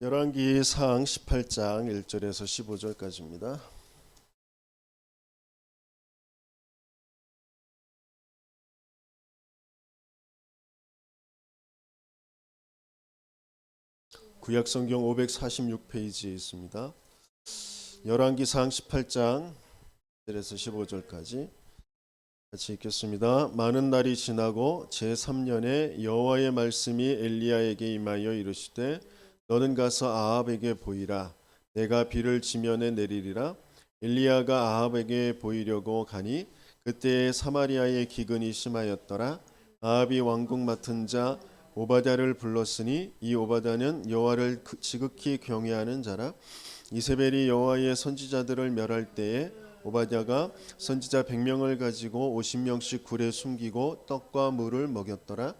열왕기상 18장 1절에서 15절까지입니다. 구약성경 546페이지에 있습니다. 열왕기상 18장 1절에서 15절까지 같이 읽겠습니다. 많은 날이 지나고 제3년에 여호와의 말씀이 엘리야에게 임하여 이르시되 너는 가서 아합에게 보이라. 내가 비를 지면에 내리리라. 엘리야가 아합에게 보이려고 가니 그때에 사마리아의 기근이 심하였더라. 아합이 왕궁 맡은 자 오바댜를 불렀으니 이 오바댜는 여호와를 지극히 경외하는 자라. 이세벨이 여호와의 선지자들을 멸할 때에 오바댜가 선지자 100명을 가지고 50명씩 굴에 숨기고 떡과 물을 먹였더라.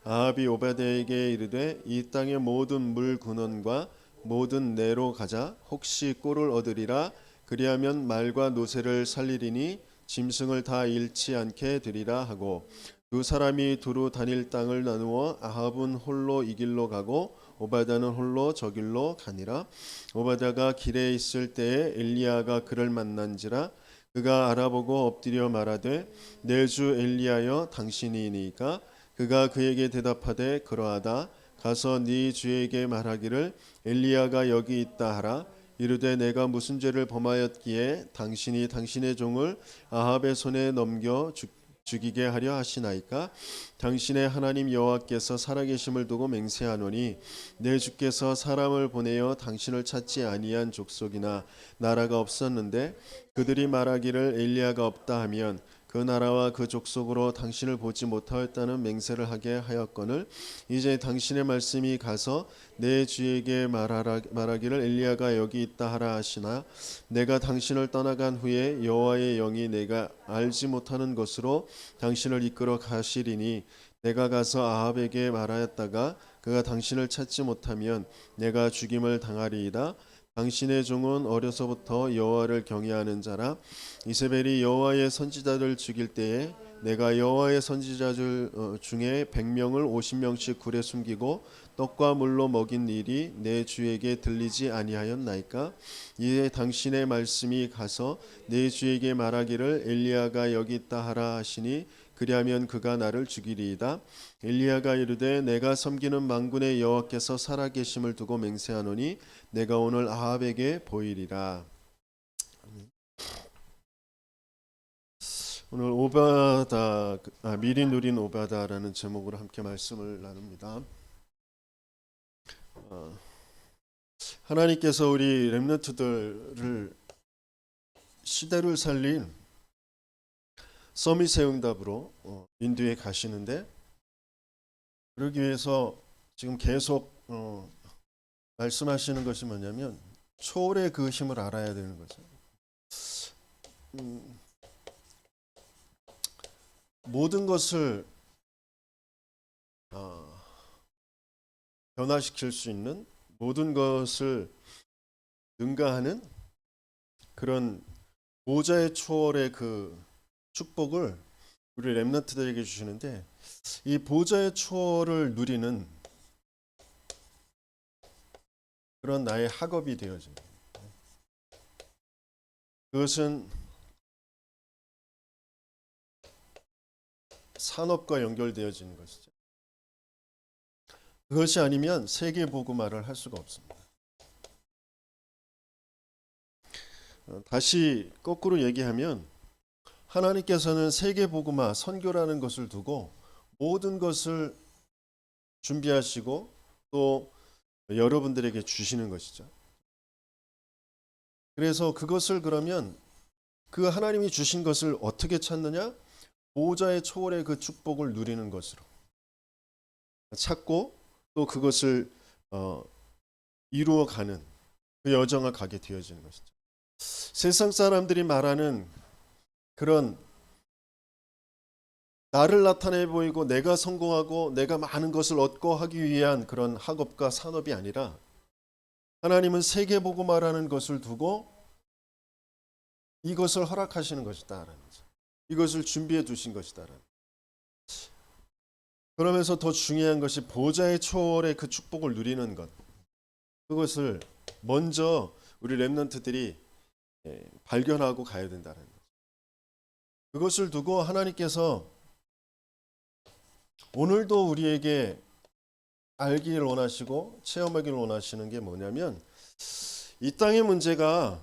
아합이 오바댜에게 이르되 이 땅의 모든 물 근원과 모든 내로 가자. 혹시 꼴을 얻으리라. 그리하면 말과 노새를 살리리니 짐승을 다 잃지 않게 되리라 하고, 두 사람이 두루 다닐 땅을 나누어 아합은 홀로 이 길로 가고 오바댜는 홀로 저 길로 가니라. 오바댜가 길에 있을 때에 엘리야가 그를 만난지라. 그가 알아보고 엎드려 말하되 내 주 엘리야여 당신이니까. 그가 그에게 대답하되 그러하다. 가서 네 주에게 말하기를 엘리야가 여기 있다 하라. 이르되 내가 무슨 죄를 범하였기에 당신이 당신의 종을 아합의 손에 넘겨 죽이게 하려 하시나이까. 당신의 하나님 여호와께서 살아계심을 두고 맹세하노니 내 주께서 사람을 보내어 당신을 찾지 아니한 족속이나 나라가 없었는데 그들이 말하기를 엘리야가 없다 하면 그 나라와 그 족속으로 당신을 보지 못하였다는 맹세를 하게 하였거늘 이제 당신의 말씀이 가서 내 주에게 말하기를 엘리야가 여기 있다 하라 하시나. 내가 당신을 떠나간 후에 여호와의 영이 내가 알지 못하는 곳으로 당신을 이끌어 가시리니 내가 가서 아합에게 말하였다가 그가 당신을 찾지 못하면 내가 죽임을 당하리이다. 당신의 종은 어려서부터 여호와를 경외하는 자라. 이세벨이 여호와의 선지자들 죽일 때에 내가 여호와의 선지자들 중에 100명을 50명씩 굴에 숨기고 떡과 물로 먹인 일이 내 주에게 들리지 아니하였나이까. 이에 당신의 말씀이 가서 내 주에게 말하기를 엘리야가 여기 있다 하라 하시니 그리하면 그가 나를 죽이리이다. 엘리야가 이르되 내가 섬기는 만군의 여호와께서 살아계심을 두고 맹세하노니 내가 오늘 아합에게 보이리라. 오늘 미리 누린 오바다라는 제목으로 함께 말씀을 나눕니다. 하나님께서 우리 렘넌트들을 시대를 살린 서밋의 응답으로 인도에 가시는데, 그러기 위해서 지금 계속 말씀하시는 것이 뭐냐면 초월의 그 힘을 알아야 되는 거죠. 모든 것을 변화시킬 수 있는, 모든 것을 능가하는 그런 보좌의 초월의 그 축복을 우리 렘넌트들에게 주시는데, 이 보좌의 초월을 누리는 그런 나의 학업이 되어집니다. 그것은 산업과 연결되어지는 것이죠. 그것이 아니면 세계 복음화를 할 수가 없습니다. 다시 거꾸로 얘기하면 하나님께서는 세계 복음화, 선교라는 것을 두고 모든 것을 준비하시고 또 여러분들에게 주시는 것이죠. 그래서 그것을 그러면 그 하나님이 주신 것을 어떻게 찾느냐? 보좌의 초월의 그 축복을 누리는 것으로 찾고 또 그것을 이루어가는 그 여정을 가게 되어지는 것이죠. 세상 사람들이 말하는 그런 나를 나타내 보이고 내가 성공하고 내가 많은 것을 얻고 하기 위한 그런 학업과 산업이 아니라, 하나님은 세계복음화라는 것을 두고 이것을 허락하시는 것이다라는 거죠. 이것을 준비해 두신 것이다라는. 그러면서 더 중요한 것이 보좌의 초월의 그 축복을 누리는 것. 그것을 먼저 우리 렘넌트들이 발견하고 가야 된다는 거죠. 그것을 두고 하나님께서 오늘도 우리에게 알기를 원하시고 체험하기를 원하시는 게 뭐냐면, 이 땅의 문제가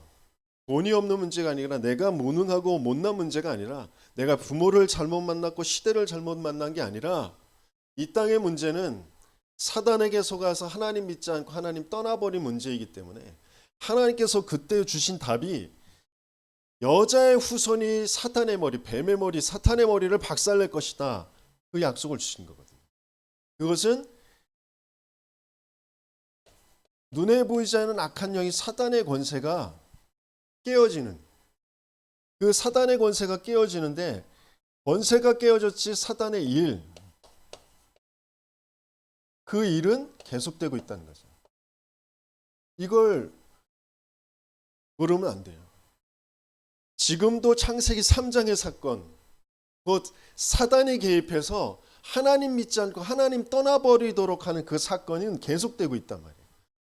돈이 없는 문제가 아니라 내가 무능하고 못난 문제가 아니라 내가 부모를 잘못 만났고 시대를 잘못 만난 게 아니라 이 땅의 문제는 사단에게 속아서 하나님 믿지 않고 하나님 떠나버린 문제이기 때문에 하나님께서 그때 주신 답이 여자의 후손이 사탄의 머리, 뱀의 머리, 사탄의 머리를 박살낼 것이다. 그 약속을 주신 거거든요. 그것은 눈에 보이지 않는 악한 영이 사단의 권세가 깨어지는, 그 사단의 권세가 깨어지는데, 권세가 깨어졌지 사단의 일, 그 일은 계속되고 있다는 거죠. 이걸 모르면 안 돼요. 지금도 창세기 3장의 사건, 곧 사단이 개입해서 하나님 믿지 않고 하나님 떠나버리도록 하는 그 사건은 계속되고 있단 말이에요.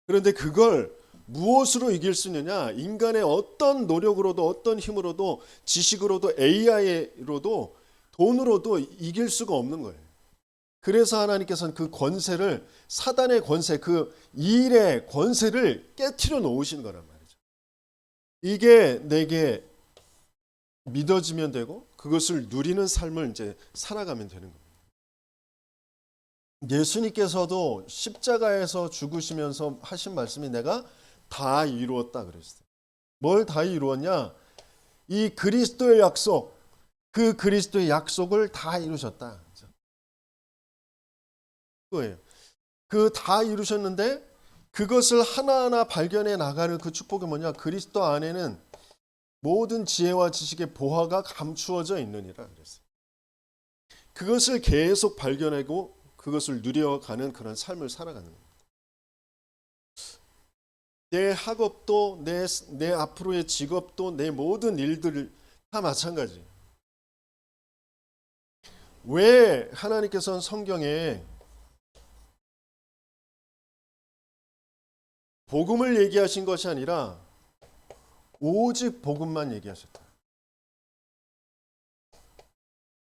그런데 그걸 무엇으로 이길 수 있느냐? 인간의 어떤 노력으로도, 어떤 힘으로도, 지식으로도, AI로도, 돈으로도 이길 수가 없는 거예요. 그래서 하나님께서는 그 권세를, 사단의 권세, 그 일의 권세를 깨트려 놓으신 거란 말이죠. 이게 내게 믿어지면 되고 그것을 누리는 삶을 이제 살아가면 되는 겁니다. 예수님께서도 십자가에서 죽으시면서 하신 말씀이 내가 다 이루었다 그랬어요. 뭘 다 이루었냐? 이 그리스도의 약속, 그 그리스도의 약속을 다 이루셨다. 그거예요. 그 다 이루셨는데 그것을 하나하나 발견해 나가는 그 축복이 뭐냐? 그리스도 안에는 모든 지혜와 지식의 보화가 감추어져 있느니라 그랬어요. 그것을 계속 발견하고 그것을 누려가는 그런 삶을 살아가는 겁니다. 내 학업도, 내 앞으로의 직업도, 내 모든 일들 다 마찬가지예요. 왜 하나님께서는 성경에 복음을 얘기하신 것이 아니라 오직 복음만 얘기하셨다.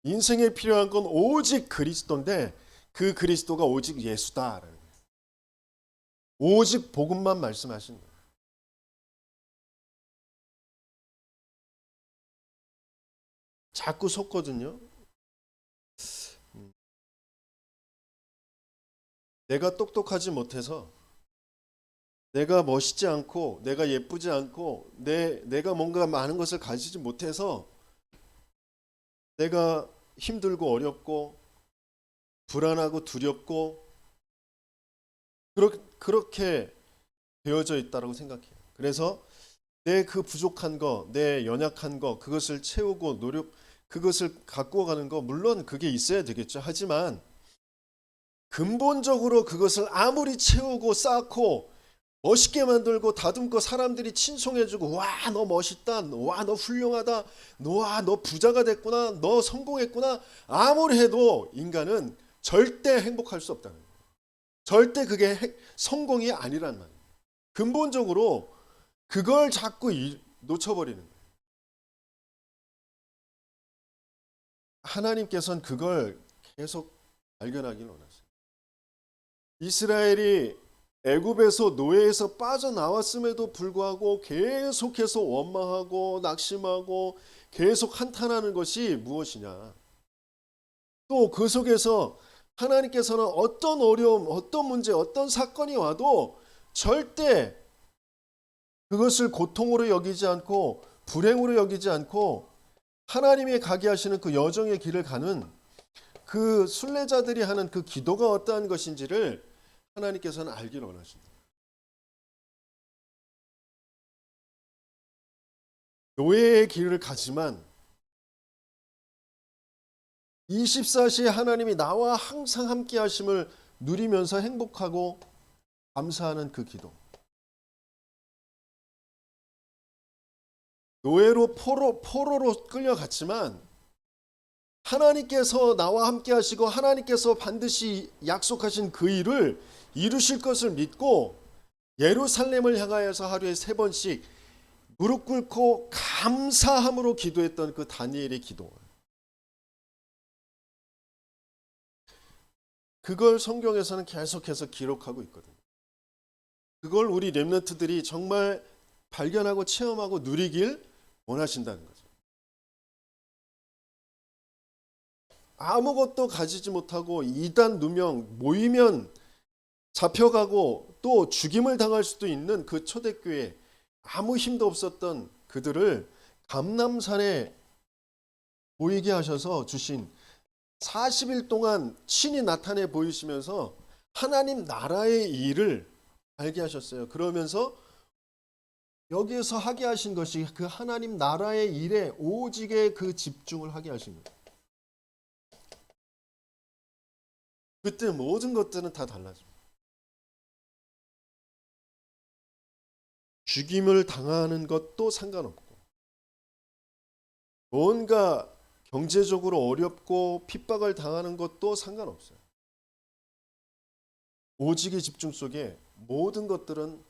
인생에 필요한 건 오직 그리스도인데 그 그리스도가 오직 예수다. 오직 복음만 말씀하신 거예요. 자꾸 속거든요. 내가 똑똑하지 못해서, 내가 멋있지 않고, 내가 예쁘지 않고, 내가 뭔가 많은 것을 가지지 못해서 내가 힘들고 어렵고 불안하고 두렵고 그렇게 되어져 있다고 생각해요. 그래서 내 그 부족한 거, 내 연약한 거, 그것을 채우고 그것을 갖고 가는 거, 물론 그게 있어야 되겠죠. 하지만 근본적으로 그것을 아무리 채우고 쌓고 멋있게 만들고 다듬고 사람들이 칭송해주고, 와, 너 멋있다, 와, 너 훌륭하다, 와, 너 부자가 됐구나, 너 성공했구나, 아무리 해도 인간은 절대 행복할 수 없다는 거예요. 절대 그게 성공이 아니란 말이에요. 근본적으로 그걸 자꾸 놓쳐버리는 거예요. 하나님께서는 그걸 계속 발견하기를 원하세요. 이스라엘이 애굽에서 노예에서 빠져나왔음에도 불구하고 계속해서 원망하고 낙심하고 계속 한탄하는 것이 무엇이냐? 또 그 속에서 하나님께서는 어떤 어려움, 어떤 문제, 어떤 사건이 와도 절대 그것을 고통으로 여기지 않고 불행으로 여기지 않고 하나님이 가게 하시는 그 여정의 길을 가는 그 순례자들이 하는 그 기도가 어떠한 것인지를 하나님께서는 알기를 원하십니다. 노예의 길을 가지만 24시에 하나님이 나와 항상 함께 하심을 누리면서 행복하고 감사하는 그 기도. 노예로 포로로 끌려갔지만 하나님께서 나와 함께 하시고 하나님께서 반드시 약속하신 그 일을 이루실 것을 믿고 예루살렘을 향하여서 하루에 3번씩 무릎 꿇고 감사함으로 기도했던 그 다니엘의 기도, 그걸 성경에서는 계속해서 기록하고 있거든요. 그걸 우리 렘넌트들이 정말 발견하고 체험하고 누리길 원하신다는 거죠. 아무것도 가지지 못하고 이단 누명 모이면 잡혀가고 또 죽임을 당할 수도 있는 그 초대교회, 아무 힘도 없었던 그들을 감람산에 모이게 하셔서 주신 40일 동안 친히 나타내 보이시면서 하나님 나라의 일을 알게 하셨어요. 그러면서 여기에서 하게 하신 것이 그 하나님 나라의 일에 오직에 그 집중을 하게 하신 거예요. 그때 모든 것들은 다 달라집니다. 죽임을 당하는 것도 상관없고, 뭔가 경제적으로 어렵고 핍박을 당하는 것도 상관없어요. 오직의 집중 속에 모든 것들은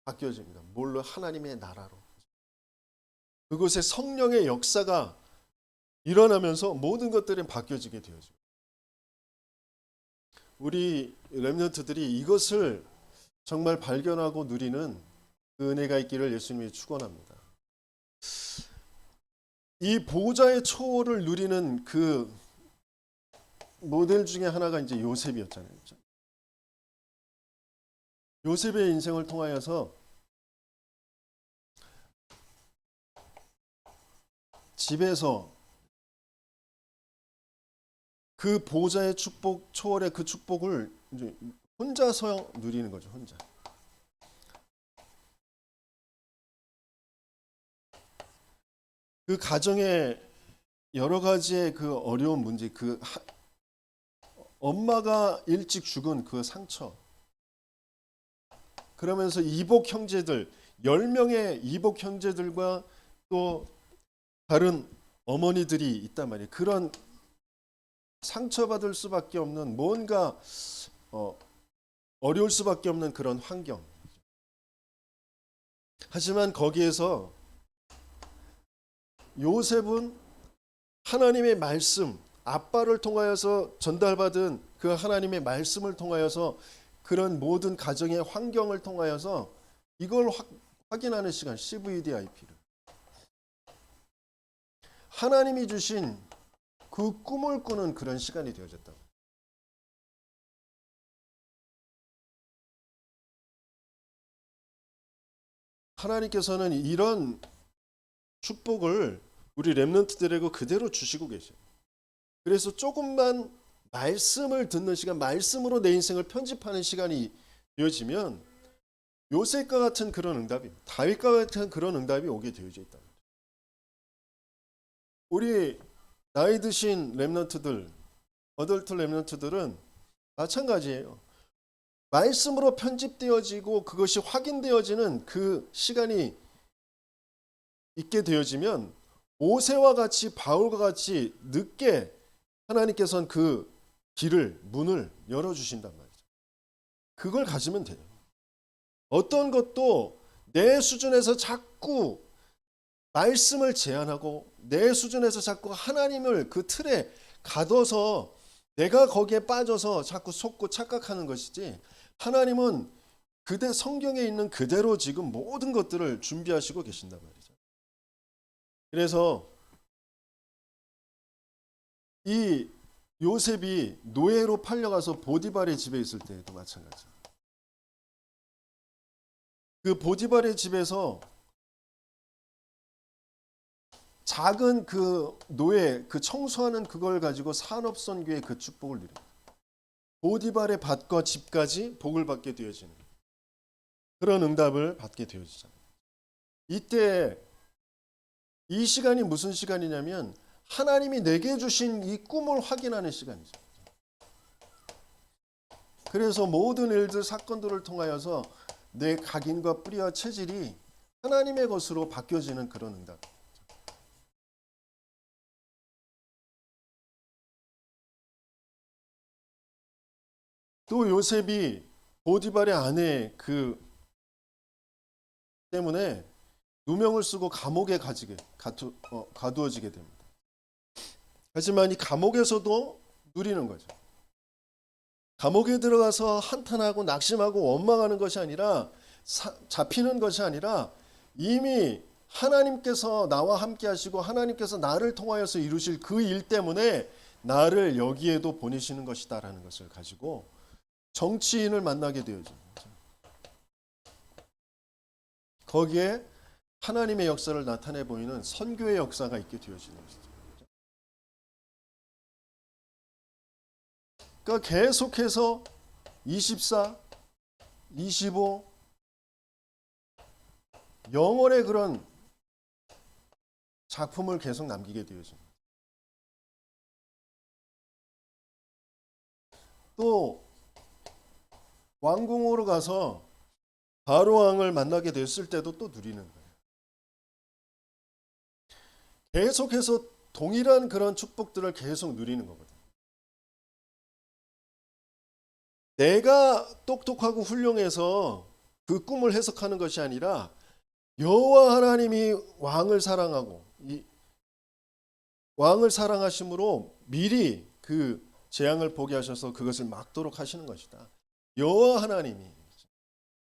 바뀌어집니다. 뭘로? 하나님의 나라로. 그곳에 성령의 역사가 일어나면서 모든 것들이 바뀌어지게 되어집니다. 우리 렘넌트들이 이것을 정말 발견하고 누리는 그 은혜가 있기를 예수님이 축원합니다. 이 보좌의 초월을 누리는 그 모델 중에 하나가 이제 요셉이었잖아요. 요셉의 인생을 통하여서 집에서 그 보좌의 축복, 초월의 그 축복을 이제 혼자서 누리는 거죠. 혼자. 그 가정의 여러 가지의 그 어려운 문제, 엄마가 일찍 죽은 그 상처, 그러면서 이복 형제들, 10명의 이복 형제들과 또 다른 어머니들이 있단 말이에요. 그런 상처받을 수밖에 없는, 뭔가 어려울 수밖에 없는 그런 환경. 하지만 거기에서 요셉은 하나님의 말씀, 아빠를 통하여서 전달받은 그 하나님의 말씀을 통하여서 그런 모든 가정의 환경을 통하여서 이걸 확인하는 시간, CVDIP를. 하나님이 주신 그 꿈을 꾸는 그런 시간이 되어졌다. 하나님께서는 이런 축복을 우리 렘넌트들에게 그대로 주시고 계셔요. 그래서 조금만 말씀을 듣는 시간, 말씀으로 내 인생을 편집하는 시간이 되어지면 요셉과 같은 그런 응답이, 다윗과 같은 그런 응답이 오게 되어져 있다. 우리 나이 드신 렘넌트들, 어덜트 렘넌트들은 마찬가지예요. 말씀으로 편집되어지고 그것이 확인되어지는 그 시간이 있게 되어지면 모세와 같이, 바울과 같이 늦게 하나님께서는 그 길을, 문을 열어주신단 말이죠. 그걸 가지면 돼요. 어떤 것도 내 수준에서 자꾸 말씀을 제한하고 내 수준에서 자꾸 하나님을 그 틀에 가둬서 내가 거기에 빠져서 자꾸 속고 착각하는 것이지, 하나님은 그대 성경에 있는 그대로 지금 모든 것들을 준비하시고 계신단 말이죠. 그래서 이 요셉이 노예로 팔려가서 보디발의 집에 있을 때도 마찬가지예요. 그 보디발의 집에서 작은 그 노예, 그 청소하는 그걸 가지고 산업선교의 그 축복을 누립니다. 보디발의 밭과 집까지 복을 받게 되어지는 그런 응답을 받게 되어지잖아요. 이때 이 시간이 무슨 시간이냐면 하나님이 내게 주신 이 꿈을 확인하는 시간이죠. 그래서 모든 일들, 사건들을 통하여서 내 각인과 뿌리와 체질이 하나님의 것으로 바뀌어지는 그런 응답. 또 요셉이 보디발의 아내 그 때문에 누명을 쓰고 감옥에 가두어지게 됩니다. 하지만 이 감옥에서도 누리는 거죠. 감옥에 들어가서 한탄하고 낙심하고 원망하는 것이 아니라 잡히는 것이 아니라 이미 하나님께서 나와 함께 하시고 하나님께서 나를 통하여서 이루실 그 일 때문에 나를 여기에도 보내시는 것이다라는 것을 가지고 정치인을 만나게 되어집니다. 거기에 하나님의 역사를 나타내 보이는 선교의 역사가 있게 되어지는 것이죠. 그러니까 계속해서 24, 25 영월의 그런 작품을 계속 남기게 되어집니다. 또 왕궁으로 가서 바로 왕을 만나게 됐을 때도 또 누리는 거예요. 계속해서 동일한 그런 축복들을 계속 누리는 거거든요. 내가 똑똑하고 훌륭해서 그 꿈을 해석하는 것이 아니라 여호와 하나님이 왕을 사랑하고 이 왕을 사랑하심으로 미리 그 재앙을 보게 하셔서 그것을 막도록 하시는 것이다. 여호와 하나님이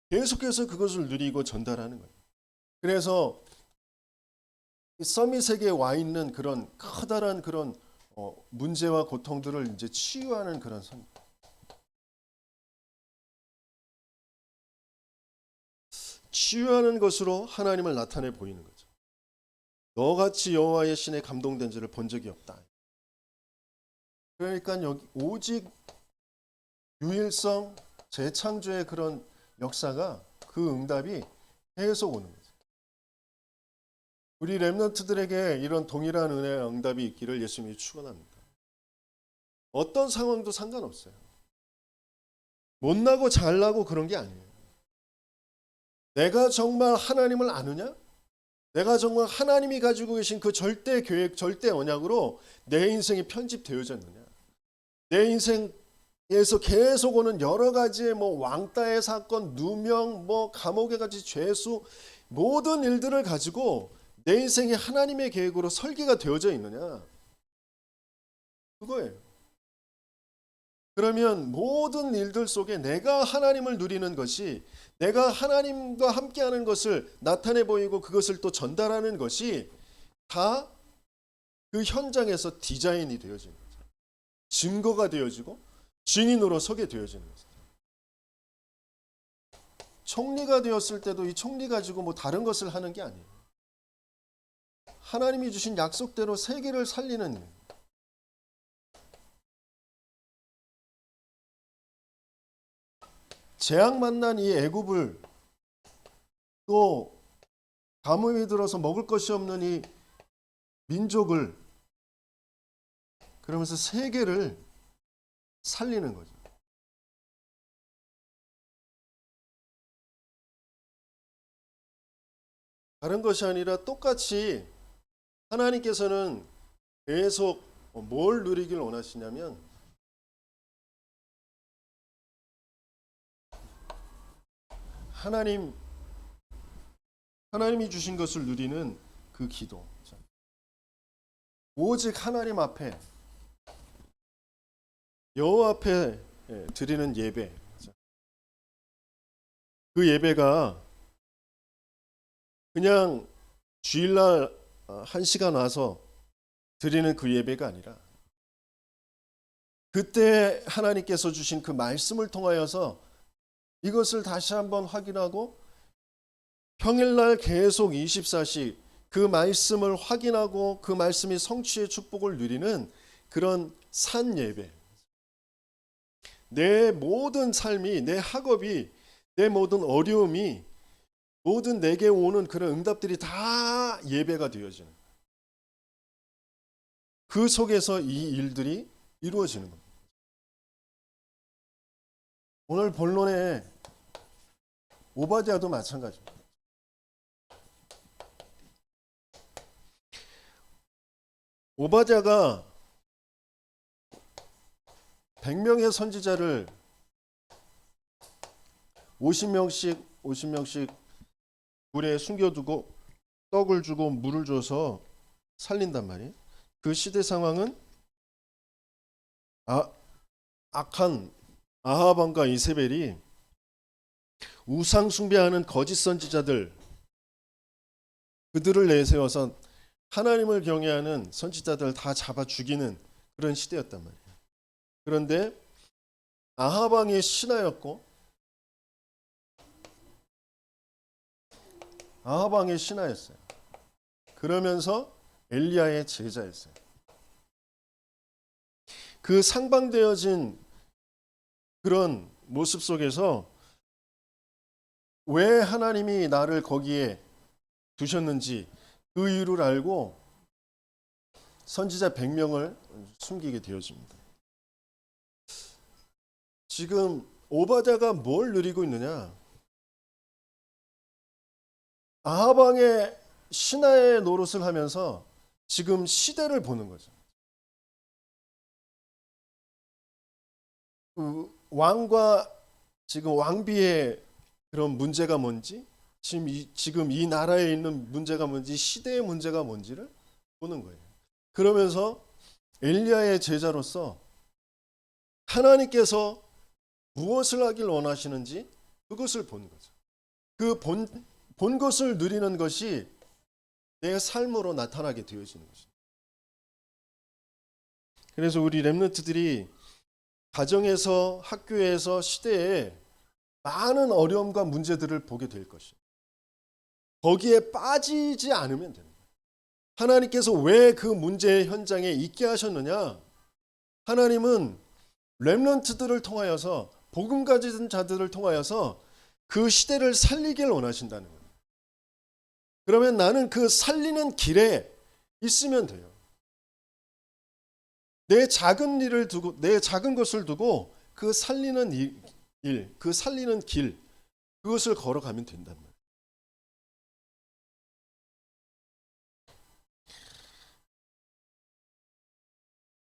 계속해서 그것을 누리고 전달하는 거예요. 그래서 서밋에게 와 있는 그런 커다란 그런 문제와 고통들을 이제 치유하는 그런 선. 치유하는 것으로 하나님을 나타내 보이는 거죠. 너같이 여호와의 신에 감동된 자를 본 적이 없다. 그러니까 여기 오직 유일성 재창조의 그런 역사가 그 응답이 계속 오는 거죠. 우리 렘넌트들에게 이런 동일한 은혜의 응답이 있기를 예수님이 축원합니다. 어떤 상황도 상관없어요. 못나고 잘나고 그런 게 아니에요. 내가 정말 하나님을 아느냐? 내가 정말 하나님이 가지고 계신 그 절대 계획, 절대 언약으로 내 인생이 편집되어졌느냐? 내 인생에서 계속 오는 여러 가지의 왕따의 사건, 누명, 감옥에 갇힌 죄수 모든 일들을 가지고 내 인생이 하나님의 계획으로 설계가 되어져 있느냐? 그거예요. 그러면 모든 일들 속에 내가 하나님을 누리는 것이 내가 하나님과 함께하는 것을 나타내 보이고 그것을 또 전달하는 것이 다 그 현장에서 디자인이 되어지는 거죠. 증거가 되어지고 증인으로 서게 되어지는 거죠. 총리가 되었을 때도 이 총리 가지고 다른 것을 하는 게 아니에요. 하나님이 주신 약속대로 세계를 살리는 재앙 만난 이 애굽을 또 가뭄이 들어서 먹을 것이 없는 이 민족을 그러면서 세계를 살리는 거죠. 다른 것이 아니라 똑같이 하나님께서는 계속 뭘 누리길 원하시냐면 하나님이 주신 것을 누리는 그 기도. 오직 하나님 앞에 여호와 앞에 드리는 예배. 그 예배가 그냥 주일날 1시간 와서 드리는 그 예배가 아니라 그때 하나님께서 주신 그 말씀을 통하여서 이것을 다시 한번 확인하고 평일날 계속 24시 그 말씀을 확인하고 그 말씀이 성취의 축복을 누리는 그런 산 예배. 내 모든 삶이, 내 학업이, 내 모든 어려움이, 모든 내게 오는 그런 응답들이 다 예배가 되어지는 그 속에서 이 일들이 이루어지는 겁니다. 오늘 본론의 오바댜도 마찬가지입니다. 오바댜가 100명의 선지자를 50명씩 물에 숨겨두고 떡을 주고 물을 줘서 살린단 말이에요. 그 시대 상황은 악한 아합 왕과 이세벨이 우상 숭배하는 거짓 선지자들, 그들을 내세워서 하나님을 경외하는 선지자들을 다 잡아 죽이는 그런 시대였단 말이에요. 그런데 아합 왕의 신하였고 아합 왕의 신하였어요. 그러면서 엘리야의 제자였어요. 그 상방되어진 그런 모습 속에서 왜 하나님이 나를 거기에 두셨는지 그 이유를 알고 선지자 100명을 숨기게 되어집니다. 지금 오바댜가 뭘 누리고 있느냐? 아합 왕의 신하의 노릇을 하면서 지금 시대를 보는 거죠. 그 왕과 지금 왕비의 그런 문제가 뭔지, 지금 이 나라에 있는 문제가 뭔지, 시대의 문제가 뭔지를 보는 거예요. 그러면서 엘리야의 제자로서 하나님께서 무엇을 하길 원하시는지 그것을 보는 거죠. 그 본 것을 누리는 것이 내 삶으로 나타나게 되어지는 것입니다. 그래서 우리 렘넌트들이 가정에서, 학교에서, 시대에 많은 어려움과 문제들을 보게 될 것입니다. 거기에 빠지지 않으면 됩니다. 하나님께서 왜 그 문제의 현장에 있게 하셨느냐? 하나님은 렘넌트들을 통하여서, 복음 가진 자들을 통하여서 그 시대를 살리길 원하신다는 거예요. 그러면 나는 그 살리는 길에 있으면 돼요. 내 작은 일을 두고, 내 작은 것을 두고 그 살리는 일, 그 살리는 길, 그것을 걸어가면 된단 말이에요.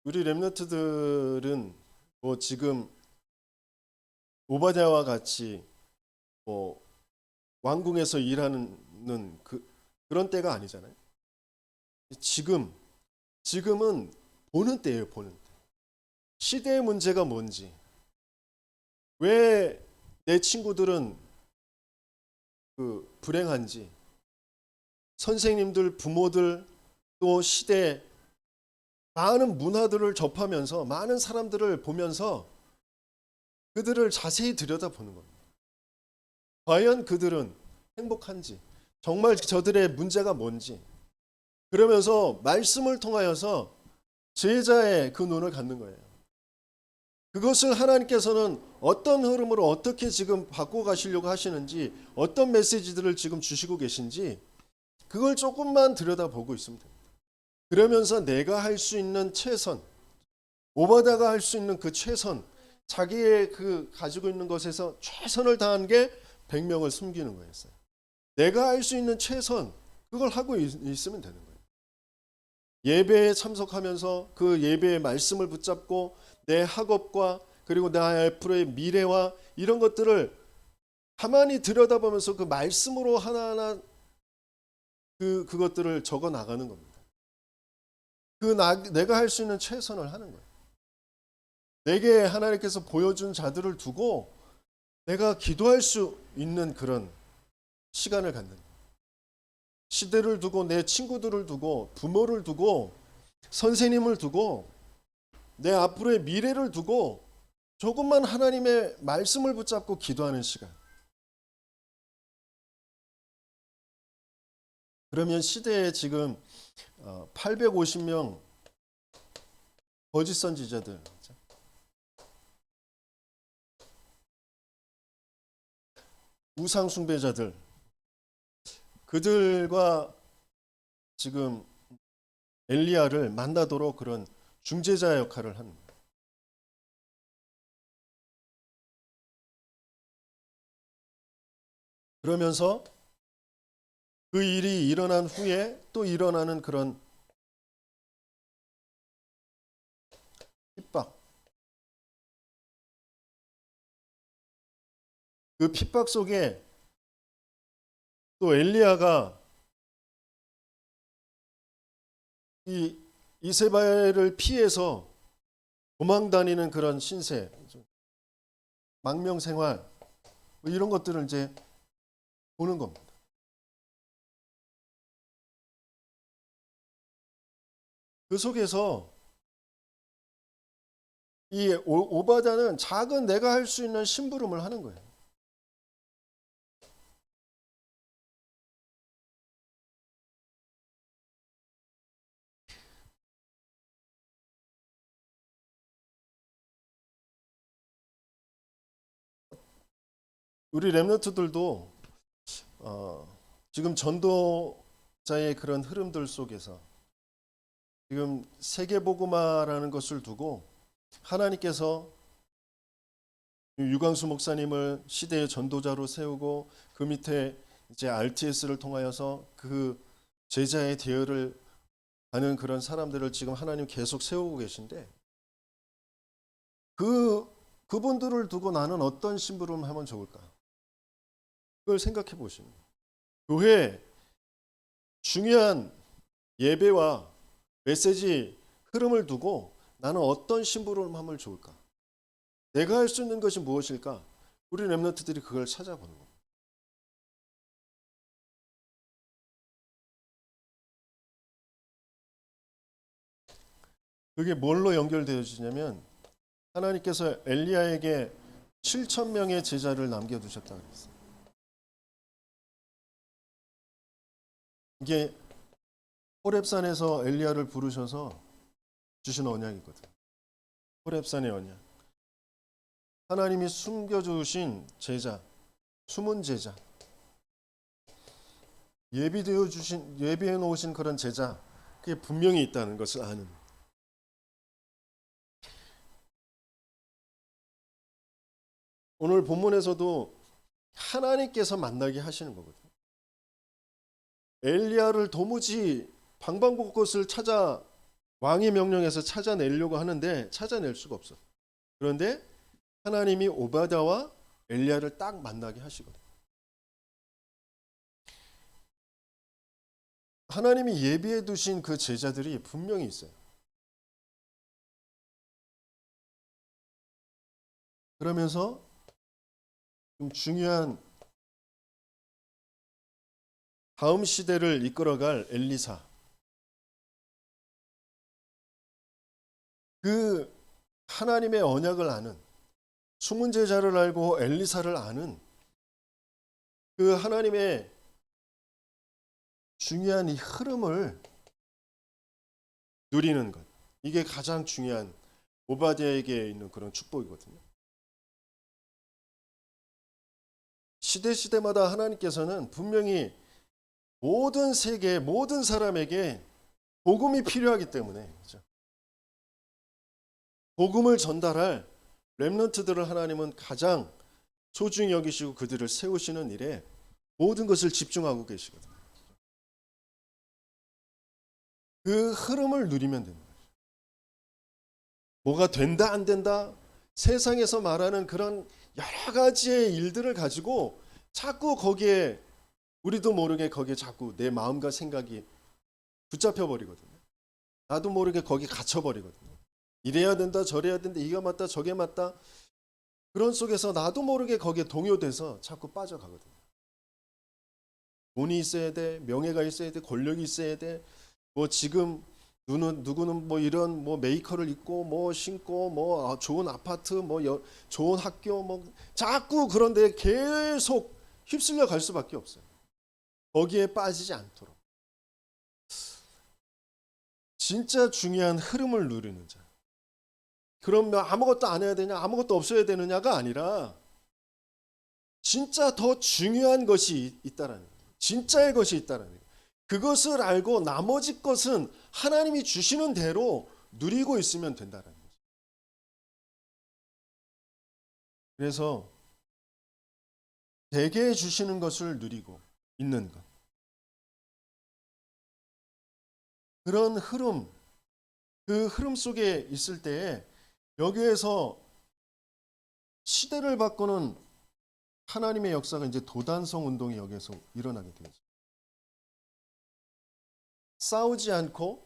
우리 렘넌트들은 뭐 지금 오바댜와 같이 뭐 왕궁에서 일하는 그런 때가 아니잖아요. 지금은 보는 때예요, 보는 때. 시대의 문제가 뭔지, 왜 내 친구들은 그 불행한지, 선생님들, 부모들, 또 시대 많은 문화들을 접하면서 많은 사람들을 보면서 그들을 자세히 들여다보는 겁니다. 과연 그들은 행복한지, 정말 저들의 문제가 뭔지, 그러면서 말씀을 통하여서 제자의 그 눈을 갖는 거예요. 그것을 하나님께서는 어떤 흐름으로 어떻게 지금 바꿔가시려고 하시는지, 어떤 메시지들을 지금 주시고 계신지 그걸 조금만 들여다보고 있으면 됩니다. 그러면서 내가 할 수 있는 최선, 오바다가 할 수 있는 그 최선, 자기의 그 가지고 있는 것에서 최선을 다한 게 100명을 숨기는 거였어요. 내가 할 수 있는 최선, 그걸 하고 있으면 되는 거예요. 예배에 참석하면서 그 예배의 말씀을 붙잡고 내 학업과 그리고 나의 앞으로의 미래와 이런 것들을 가만히 들여다보면서 그 말씀으로 하나하나 그것들을 적어 나가는 겁니다. 내가 할 수 있는 최선을 하는 거예요. 내게 하나님께서 보여준 자들을 두고 내가 기도할 수 있는 그런 시간을 갖는 거예요. 시대를 두고, 내 친구들을 두고, 부모를 두고, 선생님을 두고, 내 앞으로의 미래를 두고 조금만 하나님의 말씀을 붙잡고 기도하는 시간. 그러면 시대에 지금 850명 거짓 선지자들, 우상 숭배자들, 그들과 지금 엘리야를 만나도록 그런 중재자 역할을 합니다. 그러면서 그 일이 일어난 후에 또 일어나는 그런 핍박, 그 핍박 속에 또 엘리야가 이 이세벨을 피해서 도망다니는 그런 신세, 망명 생활 뭐 이런 것들을 이제 보는 겁니다. 그 속에서 이 오바댜는 작은 내가 할 수 있는 심부름을 하는 거예요. 우리 렘넌트들도 지금 전도자의 그런 흐름들 속에서 지금 세계복음화라는 것을 두고 하나님께서 유광수 목사님을 시대의 전도자로 세우고 그 밑에 이제 RTS를 통하여서 그 제자의 대열을 하는 그런 사람들을 지금 하나님 계속 세우고 계신데 그분들을 두고 나는 어떤 심부름을 하면 좋을까? 그걸 생각해 보시는 거예요. 교회 중요한 예배와 메시지 흐름을 두고 나는 어떤 심부름을 하면 좋을까? 내가 할 수 있는 것이 무엇일까? 우리 렘넌트들이 그걸 찾아보는 겁니다. 그게 뭘로 연결되어지냐면 하나님께서 엘리야에게 7,000명의 제자를 남겨두셨다고 그랬어요. 이게 호렙산에서 엘리야를 부르셔서 주신 언약이거든요. 호렙산의 언약. 하나님이 숨겨주신 제자, 숨은 제자, 예비해 놓으신 그런 제자, 그게 분명히 있다는 것을 아는. 오늘 본문에서도 하나님께서 만나게 하시는 거거든요. 엘리야를 도무지 방방곳곳을 찾아 왕의 명령에서 찾아내려고 하는데 찾아낼 수가 없어. 그런데 하나님이 오바댜와 엘리야를 딱 만나게 하시거든요. 하나님이 예비해 두신 그 제자들이 분명히 있어요. 그러면서 좀 중요한 다음 시대를 이끌어갈 엘리사, 그 하나님의 언약을 아는, 숨은 제자를 알고 엘리사를 아는 그 하나님의 중요한 이 흐름을 누리는 것, 이게 가장 중요한 오바댜에게 있는 그런 축복이거든요. 시대마다 하나님께서는 분명히 모든 세계, 모든 사람에게 복음이 필요하기 때문에, 그렇죠? 복음을 전달할 렘넌트들을 하나님은 가장 소중히 여기시고 그들을 세우시는 일에 모든 것을 집중하고 계시거든요. 그 흐름을 누리면 됩니다. 뭐가 된다 안 된다, 세상에서 말하는 그런 여러 가지의 일들을 가지고 자꾸 거기에 우리도 모르게 거기에 자꾸 내 마음과 생각이 붙잡혀 버리거든요. 나도 모르게 거기 갇혀 버리거든요. 이래야 된다, 저래야 된다, 이게 맞다, 저게 맞다. 그런 속에서 나도 모르게 거기에 동요돼서 자꾸 빠져가거든요. 돈이 있어야 돼, 명예가 있어야 돼, 권력이 있어야 돼. 뭐 지금 누구는 뭐 이런 뭐 메이커를 입고 뭐 신고 뭐 좋은 아파트 뭐 좋은 학교 뭐 자꾸 그런데 계속 휩쓸려 갈 수밖에 없어요. 거기에 빠지지 않도록. 진짜 중요한 흐름을 누리는 자. 그럼 아무것도 안 해야 되냐, 아무것도 없어야 되느냐가 아니라 진짜 더 중요한 것이 있다라는 거예요. 진짜의 것이 있다라는 거예요. 그것을 알고 나머지 것은 하나님이 주시는 대로 누리고 있으면 된다는 거죠. 그래서 대개 주시는 것을 누리고 있는 것. 그런 흐름, 그 흐름 속에 있을 때에 여기에서 시대를 바꾸는 하나님의 역사가 이제 도단성 운동이 여기서 일어나게 되죠. 싸우지 않고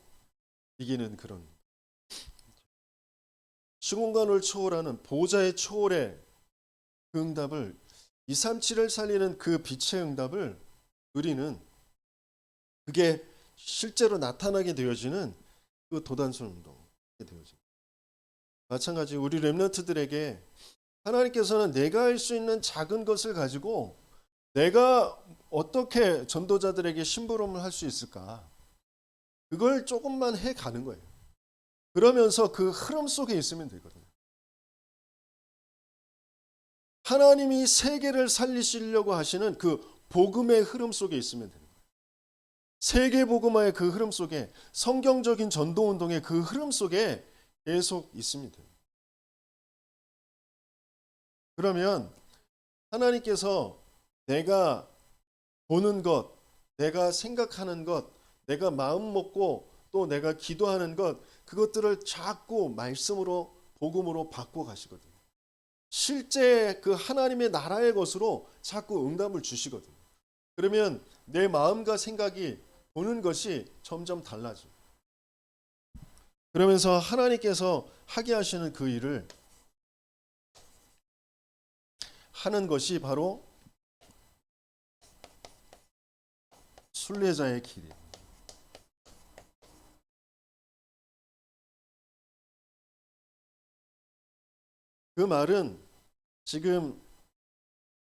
이기는 그런 시공간을 초월하는 보좌의 초월의 그 응답을 237을 살리는 그 빛의 응답을 누리는 그게 실제로 나타나게 되어지는 그 도단성 운동이 되어집니다. 마찬가지 우리 렘넌트들에게 하나님께서는 내가 할 수 있는 작은 것을 가지고 내가 어떻게 전도자들에게 심부름을 할 수 있을까? 그걸 조금만 해가는 거예요. 그러면서 그 흐름 속에 있으면 되거든요. 하나님이 세계를 살리시려고 하시는 그 복음의 흐름 속에 있으면 되는 거예요. 세계 복음화의 그 흐름 속에 성경적인 전도운동의 그 흐름 속에 계속 있으면 돼요. 그러면 하나님께서 내가 보는 것, 내가 생각하는 것, 내가 마음 먹고 또 내가 기도하는 것, 그것들을 자꾸 말씀으로 복음으로 바꿔 가시거든요. 실제 그 하나님의 나라의 것으로 자꾸 응답을 주시거든요. 그러면 내 마음과 생각이 보는 것이 점점 달라져요. 그러면서 하나님께서 하게 하시는 그 일을 하는 것이 바로 순례자의 길이에요. 그 말은 지금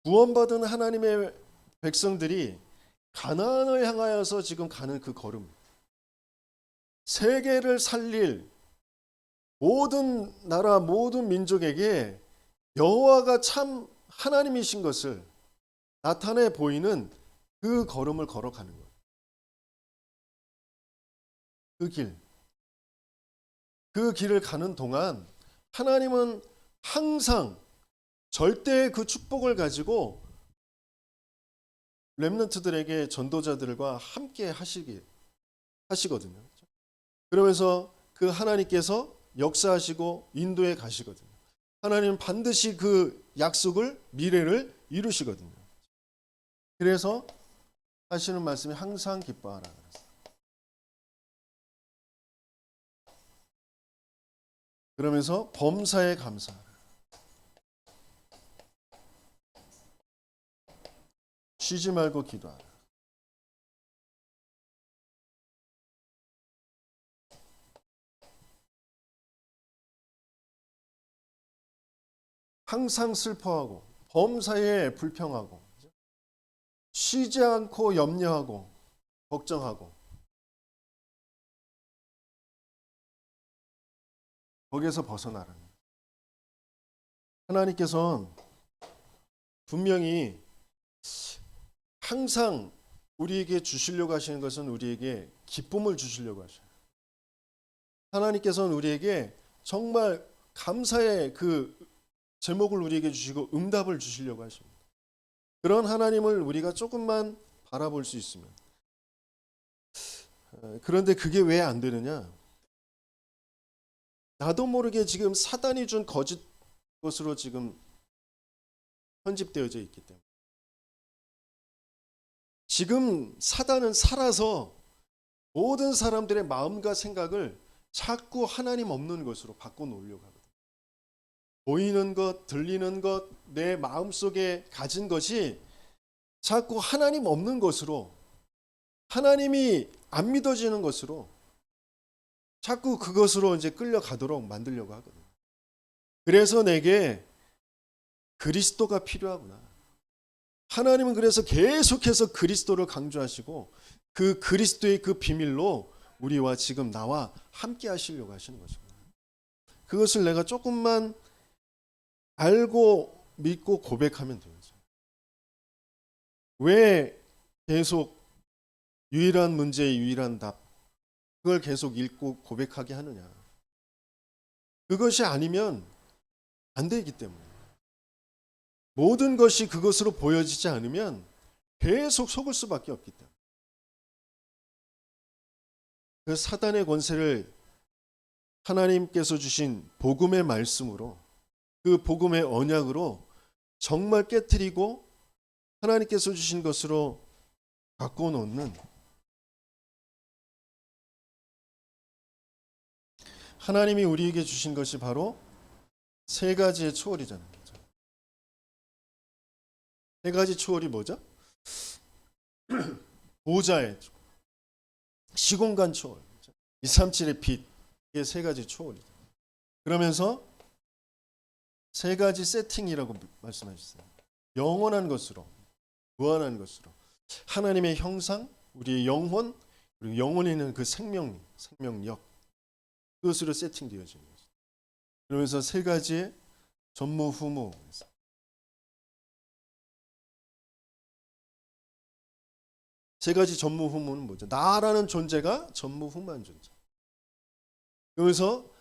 구원받은 하나님의 백성들이 가나안을 향하여서 지금 가는 그 걸음, 세계를 살릴 모든 나라 모든 민족에게 여호와가 참 하나님이신 것을 나타내 보이는 그 걸음을 걸어가는 거예요. 그 길을 가는 동안 하나님은 항상 절대의 그 축복을 가지고 렘넌트들에게 전도자들과 함께 하시거든요. 그러면서 그 하나님께서 역사하시고 인도해 가시거든요. 하나님은 반드시 그 약속을 미래를 이루시거든요. 그래서 하시는 말씀이 항상 기뻐하라. 그러면서 범사에 감사하라. 쉬지 말고 기도하라. 항상 슬퍼하고 범사에 불평하고 쉬지 않고 염려하고 걱정하고 거기에서 벗어나라는 거예요. 하나님께서는 분명히 항상 우리에게 주시려고 하시는 것은 우리에게 기쁨을 주시려고 하셔요. 하나님께서는 우리에게 정말 감사의 그 제목을 우리에게 주시고 응답을 주시려고 하십니다. 그런 하나님을 우리가 조금만 바라볼 수 있으면, 그런데 그게 왜 안 되느냐? 나도 모르게 지금 사단이 준 거짓 것으로 지금 편집되어져 있기 때문에 지금 사단은 살아서 모든 사람들의 마음과 생각을 자꾸 하나님 없는 것으로 바꿔놓으려고 하거든요. 보이는 것, 들리는 것, 내 마음속에 가진 것이 자꾸 하나님 없는 것으로, 하나님이 안 믿어지는 것으로 자꾸 그것으로 이제 끌려가도록 만들려고 하거든요. 그래서 내게 그리스도가 필요하구나. 하나님은 그래서 계속해서 그리스도를 강조하시고 그 그리스도의 그 비밀로 우리와 지금 나와 함께 하시려고 하시는 거죠. 그것을 내가 조금만 알고 믿고 고백하면 되죠. 왜 계속 유일한 문제의 유일한 답, 그걸 계속 읽고 고백하게 하느냐? 그것이 아니면 안 되기 때문에 모든 것이 그것으로 보여지지 않으면 계속 속을 수밖에 없기 때문에 그 사단의 권세를 하나님께서 주신 복음의 말씀으로, 그 복음의 언약으로 정말 깨트리고 하나님께서 주신 것으로 갖고 놓는 하나님이 우리에게 주신 것이 바로 세 가지의 초월이라는 거죠. 세 가지 초월이 뭐죠? 보좌의 시공간 초월, 237의 빛, 이게 세 가지 초월이죠. 그러면서 세 가지 세팅이라고 말씀하셨어요. 영원한 것으로, 무한한 것으로, 하나님의 형상, 우리의 영혼, 그리고 영혼에 있는 그 생명력, 그것으로 세팅되어지는 거죠. 그러면서 세 가지의 전무후무. 세 가지 전무후무는 뭐죠? 나라는 존재가 전무후무한 존재. 그래서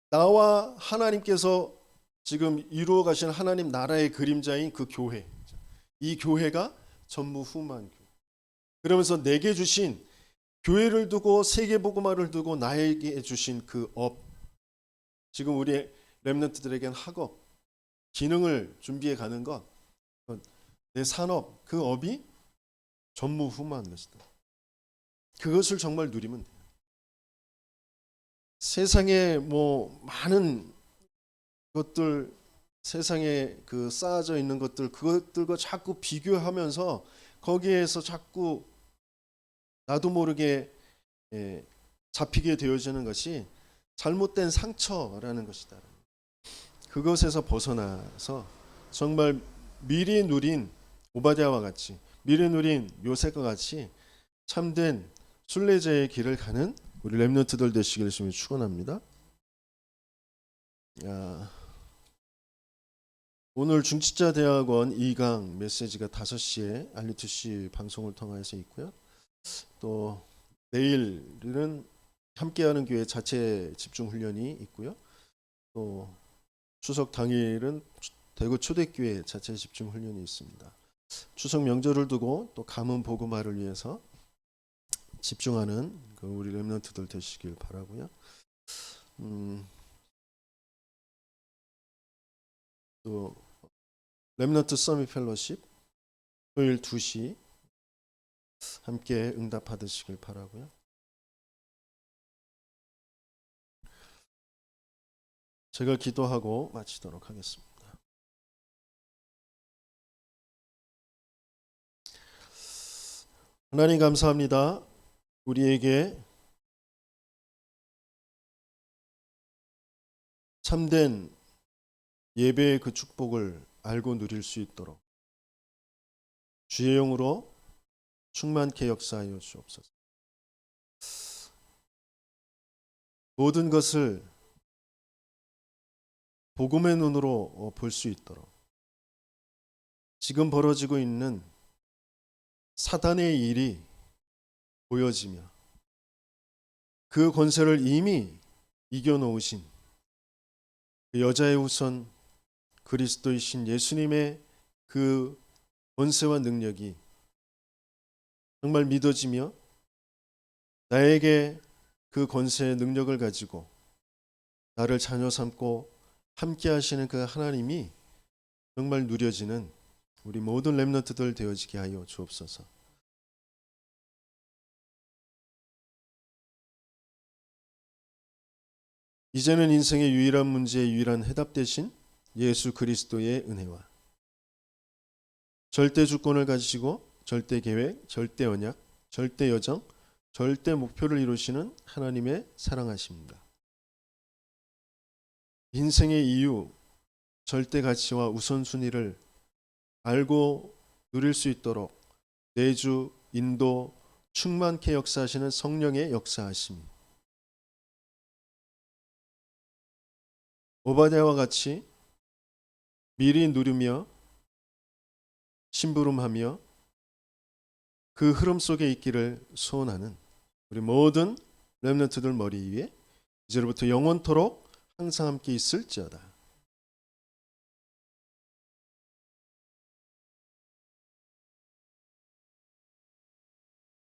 나와 하나님께서 지금 이루어 가신 하나님 나라의 그림자인 그 교회, 이 교회가 전무후무한 교회. 그러면서 내게 주신 교회를 두고 세계복음화를 두고 나에게 주신 그 업, 지금 우리 렘넌트들에게는 학업, 기능을 준비해 가는 것, 내 산업, 그 업이 전무후무한 것이다. 그것을 정말 누리면 돼요. 세상에 많은 것들, 세상에 그 쌓아져 있는 것들, 그것들과 자꾸 비교하면서 거기에서 자꾸 나도 모르게 잡히게 되어지는 것이 잘못된 상처라는 것이다. 그것에서 벗어나서 정말 미리 누린 오바댜와 같이, 미리 누린 요셉과 같이 참된 순례자의 길을 가는 우리 렘넌트들 되시기를 주님이 축원합니다. 오늘 중직자대학원 2강 메시지가 5시에 알리투시 방송을 통해서 있고요. 또 내일은 함께하는 교회 자체 집중 훈련이 있고요. 또 추석 당일은 대구 초대교회 자체 집중 훈련이 있습니다. 추석 명절을 두고 또 가문 복음화를 위해서 집중하는 그 우리 렘넌트들 되시길 바라고요. 또 렘넌트 서밋 펠로십 토요일 2시 함께 응답 받으시길 바라고요. 제가 기도하고 마치도록 하겠습니다. 하나님 감사합니다. 우리에게 참된 예배의 그 축복을 알고 누릴 수 있도록 주의 영으로 충만케 역사하여 주옵소서. 모든 것을 복음의 눈으로 볼 수 있도록 지금 벌어지고 있는 사단의 일이 보여지며 그 권세를 이미 이겨놓으신 그 여자의 후손 그리스도이신 예수님의 그 권세와 능력이 정말 믿어지며 나에게 그 권세의 능력을 가지고 나를 자녀 삼고 함께 하시는 그 하나님이 정말 누려지는 우리 모든 렘넌트들 되어지게 하여 주옵소서. 이제는 인생의 유일한 문제의 유일한 해답 대신 예수 그리스도의 은혜와 절대 주권을 가지시고 절대 계획, 절대 언약, 절대 여정, 절대 목표를 이루시는 하나님의 사랑하십니다. 인생의 이유, 절대 가치와 우선순위를 알고 누릴 수 있도록 내주, 인도, 충만케 역사하시는 성령의 역사하심. 오바댜와 같이 미리 누리며 심부름하며 그 흐름 속에 있기를 소원하는 우리 모든 렘넌트들 머리 위에 이제로부터 영원토록 항상 함께 있을지어다.